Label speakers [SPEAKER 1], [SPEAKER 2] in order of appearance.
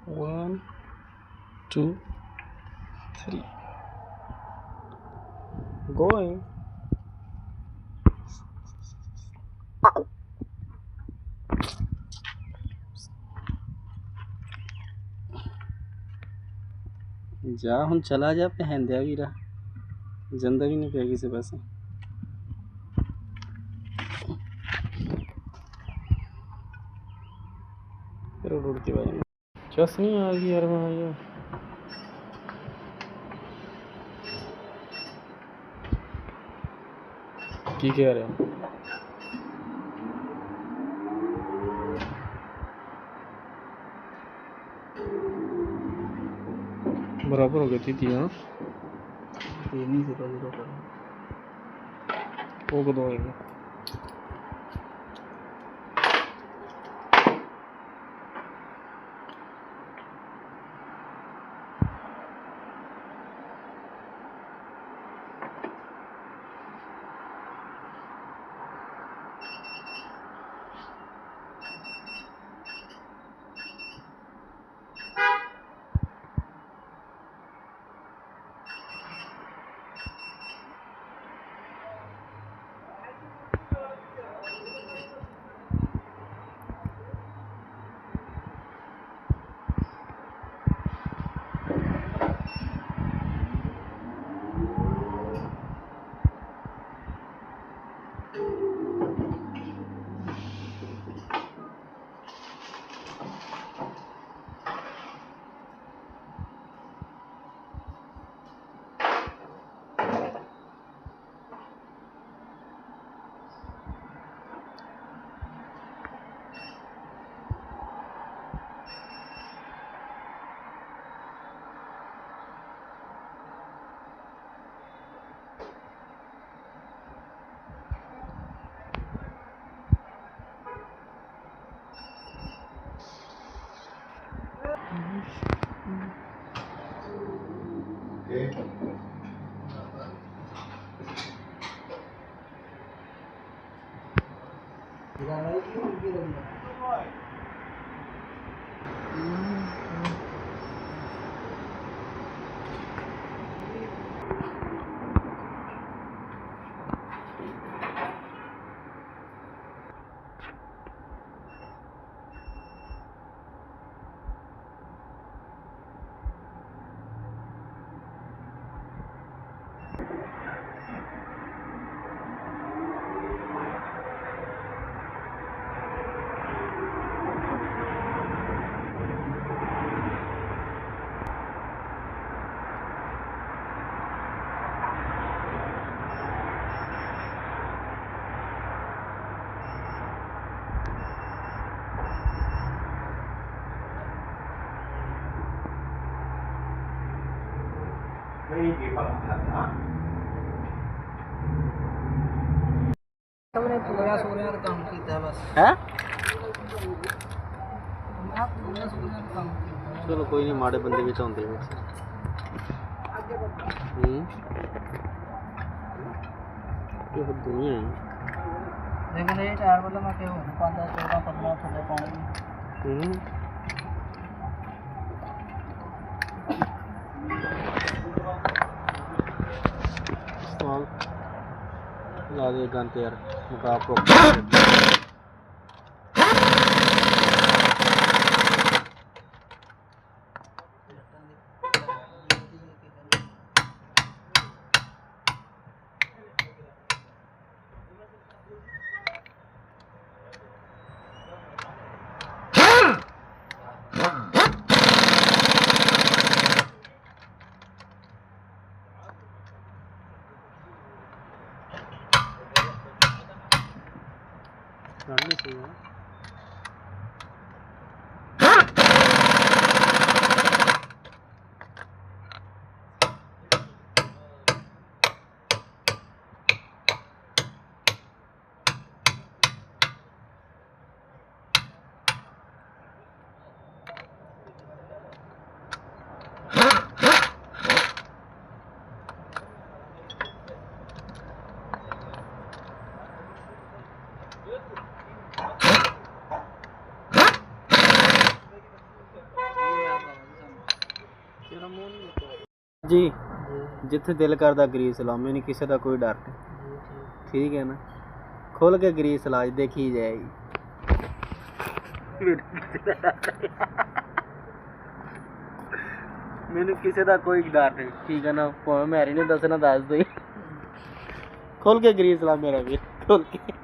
[SPEAKER 1] 1, 2, 3. Going. जा हम चला जा पहन दिया वीरा जिंदा भी नहीं पिया किसी पास फिर उड़ती भाई चसनी आ गई यार वहाँ की कह रहे हैं बराबर हो गई थी हाँ
[SPEAKER 2] 3-0 कर
[SPEAKER 1] वो कदों होएगी
[SPEAKER 2] हमने पूरा सोने का काम किया बस
[SPEAKER 1] है
[SPEAKER 2] मैं पूरा सोने का काम किया
[SPEAKER 1] चलो कोई नहीं माड़े बंदे भी तो होंगे ये दुनिया है
[SPEAKER 2] लेकिन ये चार वाला मैं क्यों 15-14-15 थोड़े पाऊंगी
[SPEAKER 1] ला दे गन पे यार मुकाबला नहीं सही है जी जिथे दिल करदा ग्रीस ला मैनू किसी का कोई डर नहीं ठीक है ना खोल के ग्रीस ला देखी जाएगी मैनू किसी का कोई डर नहीं ठीक है ना भावें मैरी ने दसना दस दो खोल के ग्रीस ला मेरा भी खोल के